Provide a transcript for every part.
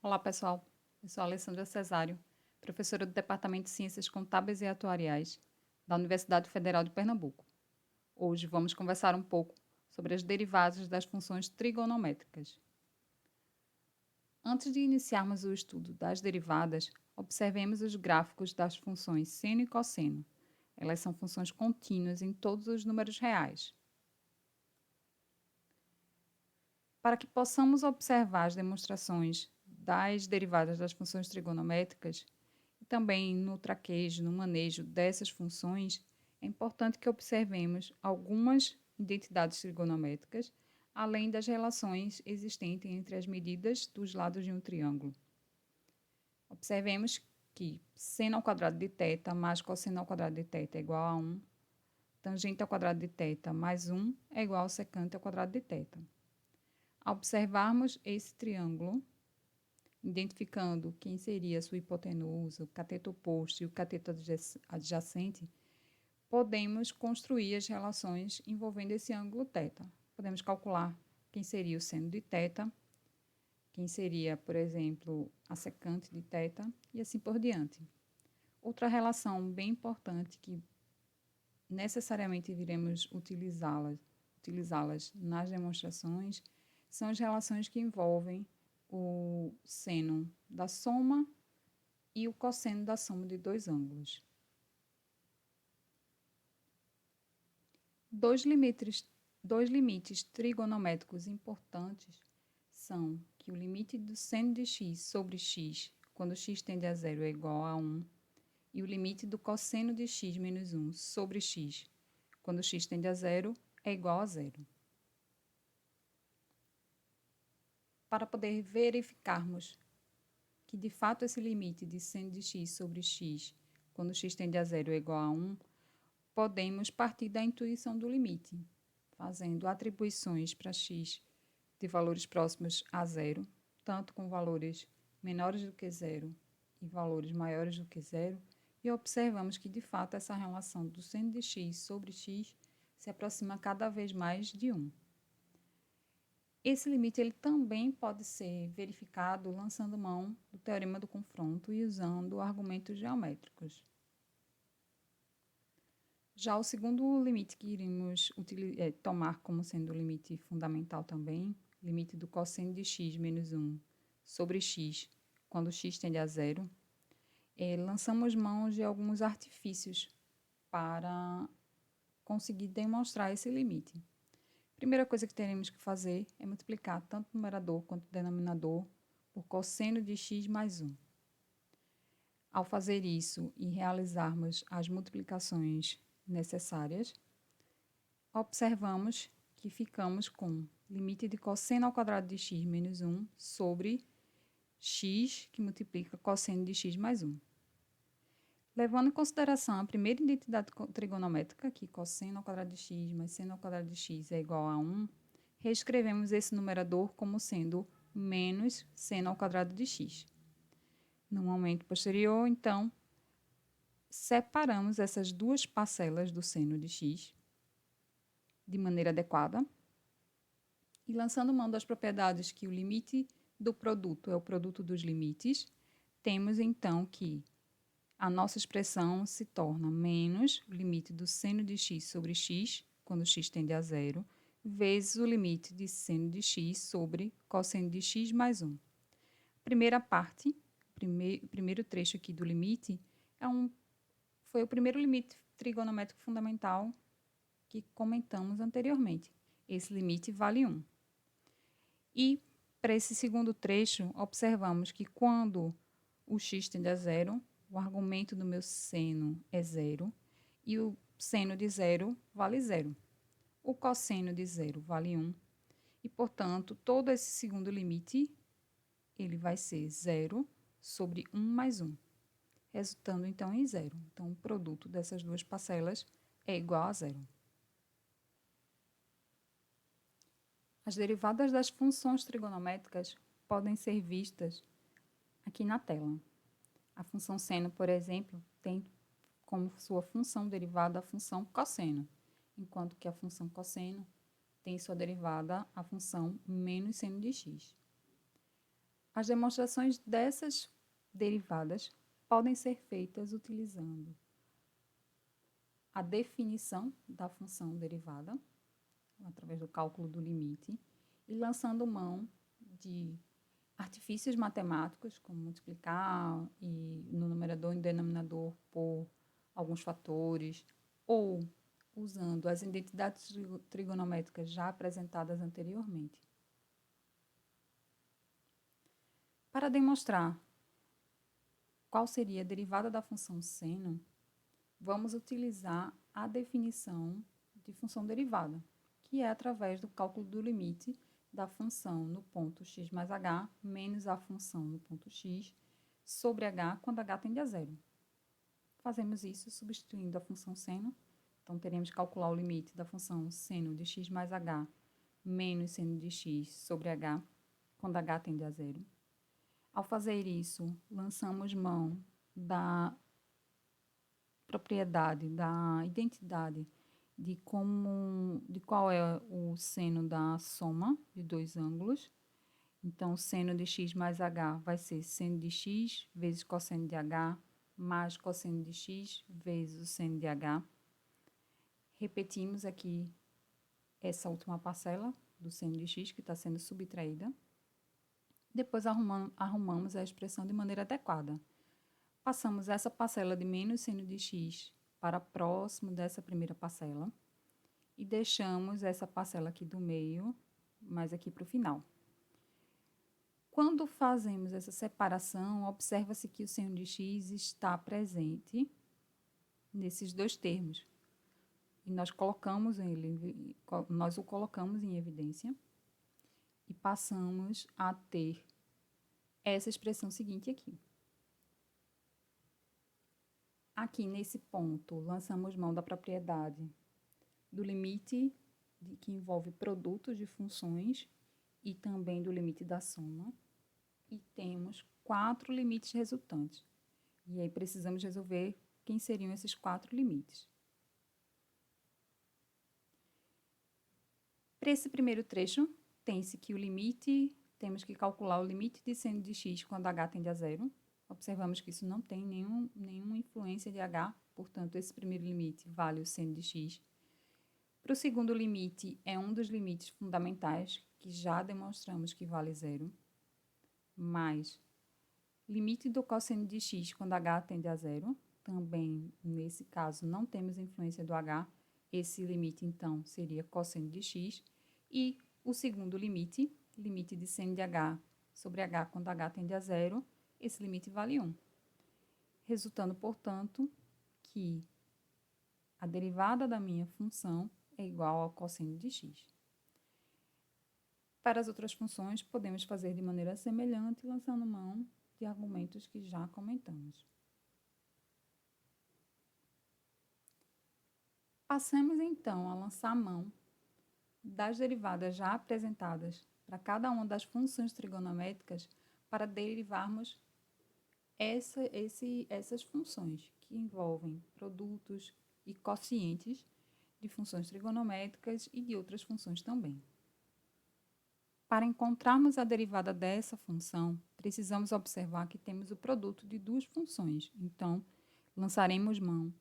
Olá, pessoal. Eu sou a Alessandra Cesário, professora do Departamento de Ciências Contábeis e Atuariais da Universidade Federal de Pernambuco. Hoje vamos conversar um pouco sobre as derivadas das funções trigonométricas. Antes de iniciarmos o estudo das derivadas, observemos os gráficos das funções seno e cosseno. Elas são funções contínuas em todos os números reais. Para que possamos observar as demonstrações das derivadas das funções trigonométricas, e também no traquejo, no manejo dessas funções, é importante que observemos algumas identidades trigonométricas, além das relações existentes entre as medidas dos lados de um triângulo. Observemos que seno ao quadrado de θ mais cosseno ao quadrado de θ é igual a 1, tangente ao quadrado de θ mais 1 é igual ao secante ao quadrado de θ. Ao observarmos esse triângulo, identificando quem seria a sua hipotenusa, o cateto oposto e o cateto adjacente, podemos construir as relações envolvendo esse ângulo θ. Podemos calcular quem seria o seno de θ, quem seria, por exemplo, a secante de θ e assim por diante. Outra relação bem importante que necessariamente iremos utilizá-las nas demonstrações são as relações que envolvem o seno da soma e o cosseno da soma de dois ângulos. Dois limites trigonométricos importantes são que o limite do seno de x sobre x, quando x tende a zero, é igual a 1, e o limite do cosseno de x menos 1 sobre x, quando x tende a zero, é igual a zero. Para poder verificarmos que de fato esse limite de seno de x sobre x, quando x tende a zero, é igual a 1, podemos partir da intuição do limite, fazendo atribuições para x de valores próximos a zero, tanto com valores menores do que zero e valores maiores do que zero, e observamos que de fato essa relação do seno de x sobre x se aproxima cada vez mais de 1. Esse limite ele também pode ser verificado lançando mão do teorema do confronto e usando argumentos geométricos. Já o segundo limite que iremos tomar como sendo o limite fundamental também, limite do cosseno de x menos 1 sobre x, quando x tende a zero, lançamos mão de alguns artifícios para conseguir demonstrar esse limite. Primeira coisa que teremos que fazer é multiplicar tanto o numerador quanto o denominador por cosseno de x mais 1. Ao fazer isso e realizarmos as multiplicações necessárias, observamos que ficamos com limite de cosseno ao quadrado de x menos 1 sobre x, que multiplica cosseno de x mais 1. Levando em consideração a primeira identidade trigonométrica, que cosseno ao quadrado de x mais seno ao quadrado de x é igual a 1, reescrevemos esse numerador como sendo menos seno ao quadrado de x. No momento posterior, então, separamos essas duas parcelas do seno de x de maneira adequada e, lançando mão das propriedades que o limite do produto é o produto dos limites, temos então que a nossa expressão se torna menos o limite do seno de x sobre x, quando x tende a zero, vezes o limite de seno de x sobre cosseno de x mais 1. Primeira parte, primeiro trecho aqui do limite, foi o primeiro limite trigonométrico fundamental que comentamos anteriormente. Esse limite vale 1. E, para esse segundo trecho, observamos que quando o x tende a zero, o argumento do meu seno é zero e o seno de zero vale zero. O cosseno de zero vale 1 e, portanto, todo esse segundo limite ele vai ser zero sobre 1 mais 1, resultando então em zero. Então, o produto dessas duas parcelas é igual a zero. As derivadas das funções trigonométricas podem ser vistas aqui na tela. A função seno, por exemplo, tem como sua função derivada a função cosseno, enquanto que a função cosseno tem sua derivada a função menos seno de x. As demonstrações dessas derivadas podem ser feitas utilizando a definição da função derivada, através do cálculo do limite, e lançando mão de artifícios matemáticos, como multiplicar e no numerador e no denominador por alguns fatores, ou usando as identidades trigonométricas já apresentadas anteriormente. Para demonstrar qual seria a derivada da função seno, vamos utilizar a definição de função derivada, que é através do cálculo do limite da função no ponto x mais h menos a função no ponto x sobre h quando h tende a zero. Fazemos isso substituindo a função seno. Então, teremos que calcular o limite da função seno de x mais h menos seno de x sobre h quando h tende a zero. Ao fazer isso, lançamos mão da propriedade, da identidade de qual é o seno da soma de dois ângulos. Então, o seno de x mais h vai ser seno de x vezes cosseno de h mais cosseno de x vezes o seno de h. Repetimos aqui essa última parcela do seno de x que está sendo subtraída. Depois arrumamos a expressão de maneira adequada. Passamos essa parcela de menos seno de x para próximo dessa primeira parcela e deixamos essa parcela aqui do meio, mais aqui para o final. Quando fazemos essa separação, observa-se que o seno de x está presente nesses dois termos. E nós o colocamos em evidência e passamos a ter essa expressão seguinte aqui. Aqui, nesse ponto, lançamos mão da propriedade do limite que envolve produtos de funções e também do limite da soma. E temos 4 limites resultantes. E aí precisamos resolver quem seriam esses 4 limites. Para esse primeiro trecho, tem-se que temos que calcular o limite de seno de x quando h tende a zero. Observamos que isso não tem nenhuma influência de h, portanto, esse primeiro limite vale o seno de x. Para o segundo limite, é um dos limites fundamentais, que já demonstramos que vale zero, mais limite do cosseno de x quando h tende a zero. Também, nesse caso, não temos influência do h. Esse limite, então, seria cosseno de x. E o segundo limite, limite de seno de h sobre h quando h tende a zero, esse limite vale 1. Resultando, portanto, que a derivada da minha função é igual ao cosseno de x. Para as outras funções, podemos fazer de maneira semelhante, lançando mão de argumentos que já comentamos. Passemos, então, a lançar mão das derivadas já apresentadas para cada uma das funções trigonométricas para derivarmos essas funções que envolvem produtos e quocientes de funções trigonométricas e de outras funções também. Para encontrarmos a derivada dessa função, precisamos observar que temos o produto de duas funções. Então, lançaremos mão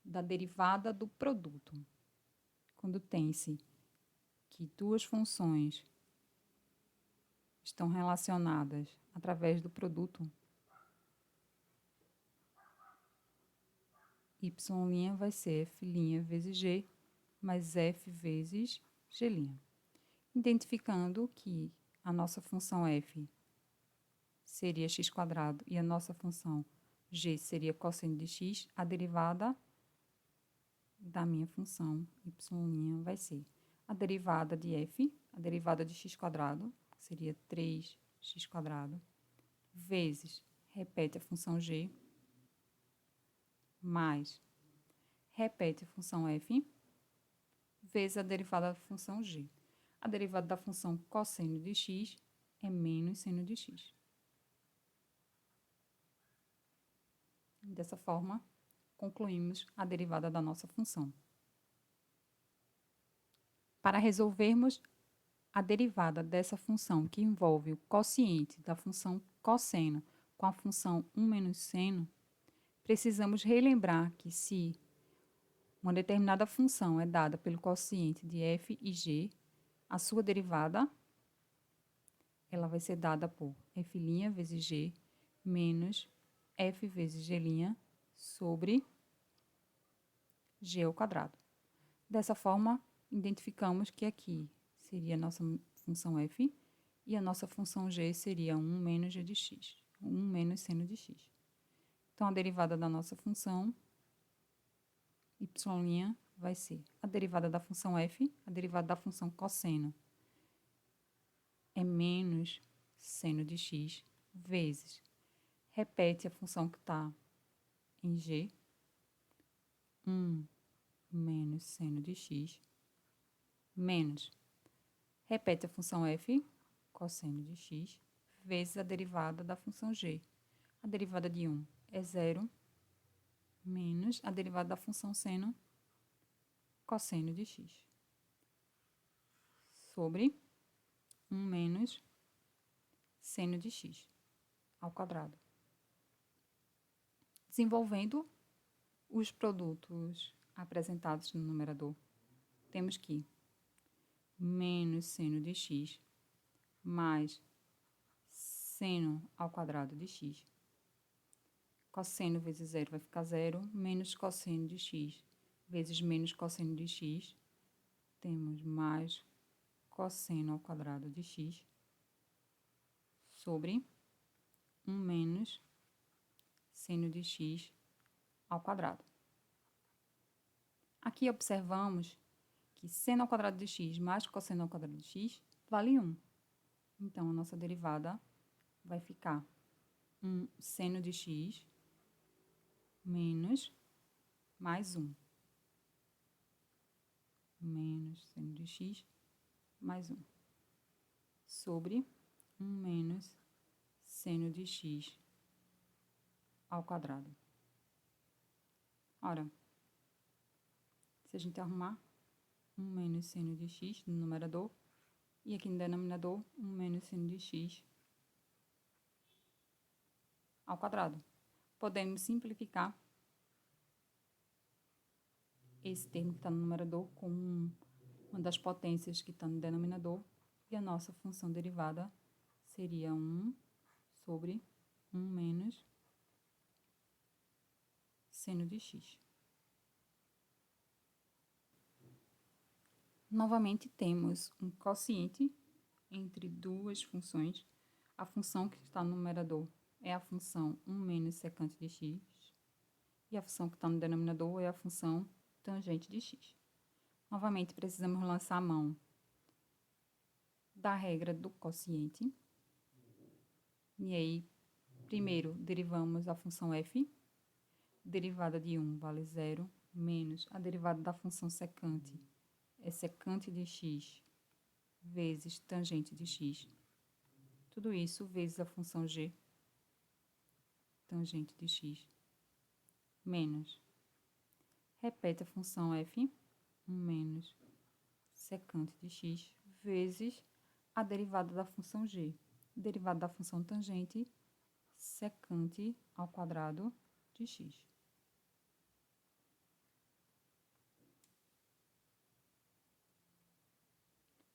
da derivada do produto. Quando tem-se que duas funções estão relacionadas através do produto, y' vai ser f' vezes g, mais f vezes g'. Identificando que a nossa função f seria x² e a nossa função g seria cosseno de x, a derivada da minha função y' vai ser a derivada de f, a derivada de x², que seria 3x², vezes, repete a função g, mais, repete a função f, vezes a derivada da função g. A derivada da função cosseno de x é menos seno de x. Dessa forma, concluímos a derivada da nossa função. Para resolvermos a derivada dessa função que envolve o quociente da função cosseno com a função 1 menos seno, precisamos relembrar que se uma determinada função é dada pelo quociente de f e g, a sua derivada ela vai ser dada por f' vezes g menos f vezes g' sobre g ao quadrado. Dessa forma, identificamos que aqui seria a nossa função f e a nossa função g seria 1 menos g de x, 1 menos seno de x. Então, a derivada da nossa função y' vai ser a derivada da função f, a derivada da função cosseno é menos seno de x vezes, repete a função que está em g, 1 menos seno de x, menos, repete a função f, cosseno de x, vezes a derivada da função g. A derivada de 1 é 0, menos a derivada da função seno, cosseno de x, sobre 1 menos seno de x ao quadrado. Desenvolvendo os produtos apresentados no numerador, temos que menos seno de x mais seno ao quadrado de x. Cosseno vezes 0 vai ficar 0, menos cosseno de x vezes menos cosseno de x, temos mais cosseno ao quadrado de x, sobre 1 menos seno de x ao quadrado. Aqui observamos que seno ao quadrado de x mais cosseno ao quadrado de x vale 1. Então, a nossa derivada vai ficar 1 seno de x menos mais 1. Menos seno de x mais 1. Sobre 1 menos seno de x ao quadrado. Ora, se a gente arrumar 1 menos seno de x no numerador, e aqui no denominador, 1 menos seno de x ao quadrado. Podemos simplificar esse termo que está no numerador com uma das potências que está no denominador, e a nossa função derivada seria 1 sobre 1 menos seno de x. Novamente, temos um quociente entre duas funções. A função que está no numerador é a função 1 menos secante de x, e a função que está no denominador é a função tangente de x. Novamente, precisamos lançar a mão da regra do quociente. E aí, primeiro, derivamos a função f. Derivada de 1 vale 0, menos a derivada da função secante é secante de x vezes tangente de x. Tudo isso vezes a função g, tangente de x, menos. Repete a função f, 1 menos secante de x, vezes a derivada da função g, derivada da função tangente, secante ao quadrado de x.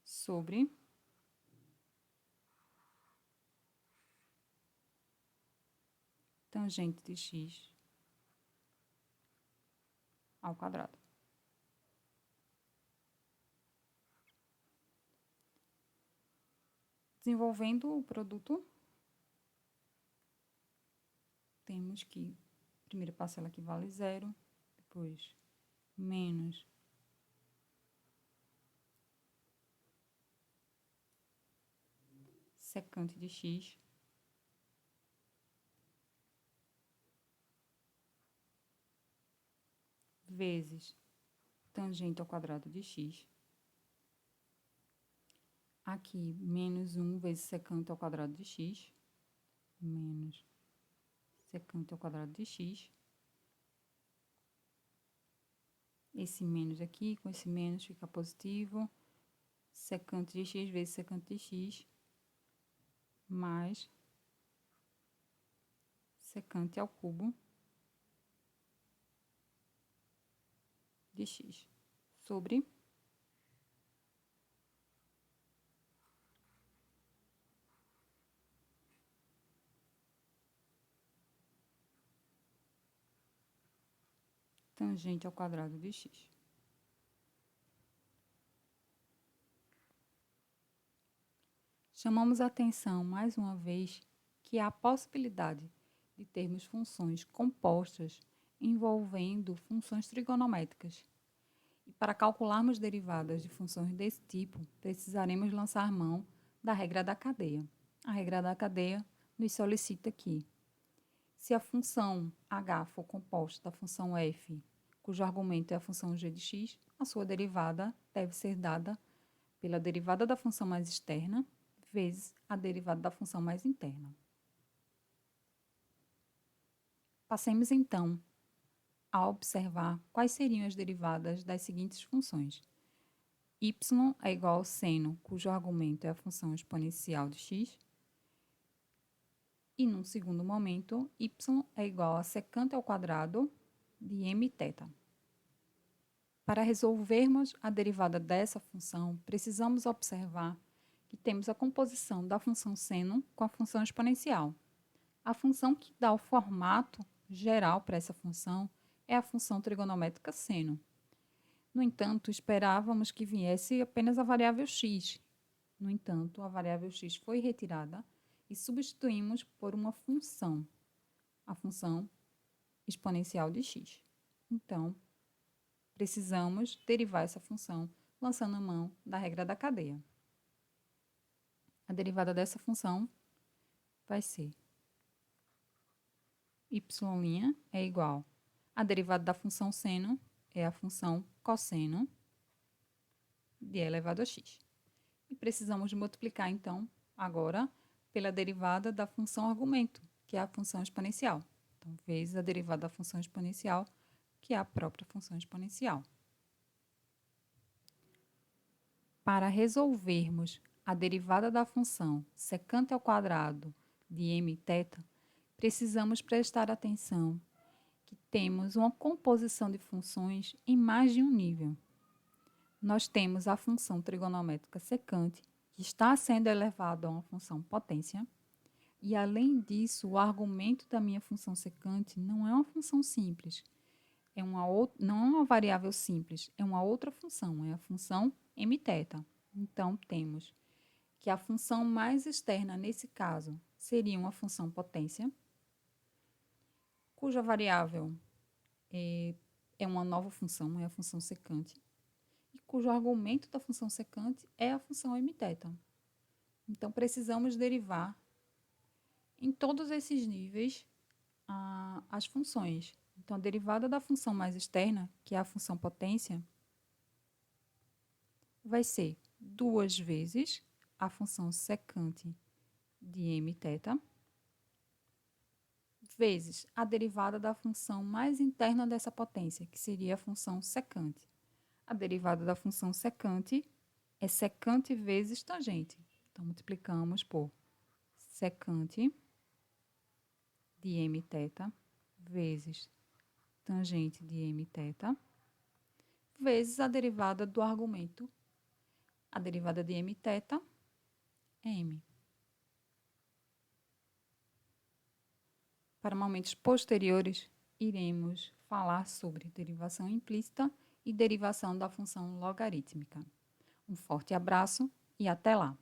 Sobre tangente de x ao quadrado. Desenvolvendo o produto, temos que a primeira parcela aqui vale 0, depois menos secante de x vezes tangente ao quadrado de x. Aqui, menos 1 vezes secante ao quadrado de x, menos secante ao quadrado de x. Esse menos aqui, com esse menos fica positivo, secante de x vezes secante de x mais secante ao cubo de x sobre tangente ao quadrado de x. Chamamos a atenção, mais uma vez, que há a possibilidade de termos funções compostas envolvendo funções trigonométricas. E para calcularmos derivadas de funções desse tipo, precisaremos lançar mão da regra da cadeia. A regra da cadeia nos solicita que, se a função h for composta da função f, cujo argumento é a função g de x, a sua derivada deve ser dada pela derivada da função mais externa vezes a derivada da função mais interna. Passemos, então, a observar quais seriam as derivadas das seguintes funções. Y é igual ao seno, cujo argumento é a função exponencial de x. E, num segundo momento, y é igual a secante ao quadrado de mθ. Para resolvermos a derivada dessa função, precisamos observar que temos a composição da função seno com a função exponencial. A função que dá o formato geral para essa função é a função trigonométrica seno. No entanto, esperávamos que viesse apenas a variável x. No entanto, a variável x foi retirada e substituímos por uma função, a função exponencial de x. Então, precisamos derivar essa função lançando a mão da regra da cadeia. A derivada dessa função vai ser y' é igual a derivada da função seno é a função cosseno de e elevado a x. E precisamos multiplicar, então, agora, pela derivada da função argumento, que é a função exponencial. Então, vezes a derivada da função exponencial, que é a própria função exponencial. Para resolvermos a derivada da função secante ao quadrado de mθ, precisamos prestar atenção que temos uma composição de funções em mais de um nível. Nós temos a função trigonométrica secante, que está sendo elevado a uma função potência, e, além disso, o argumento da minha função secante não é uma função simples, não é uma variável simples, é uma outra função, é a função mθ. Então, temos que a função mais externa, nesse caso, seria uma função potência, cuja variável é uma nova função, é a função secante, e cujo argumento da função secante é a função mθ. Então, precisamos derivar em todos esses níveis as funções. Então, a derivada da função mais externa, que é a função potência, vai ser 2 vezes a função secante de mθ, vezes a derivada da função mais interna dessa potência, que seria a função secante. A derivada da função secante é secante vezes tangente. Então, multiplicamos por secante de mθ vezes tangente de mθ, vezes a derivada do argumento. A derivada de mθ é m. Para momentos posteriores, iremos falar sobre derivação implícita e derivação da função logarítmica. Um forte abraço e até lá!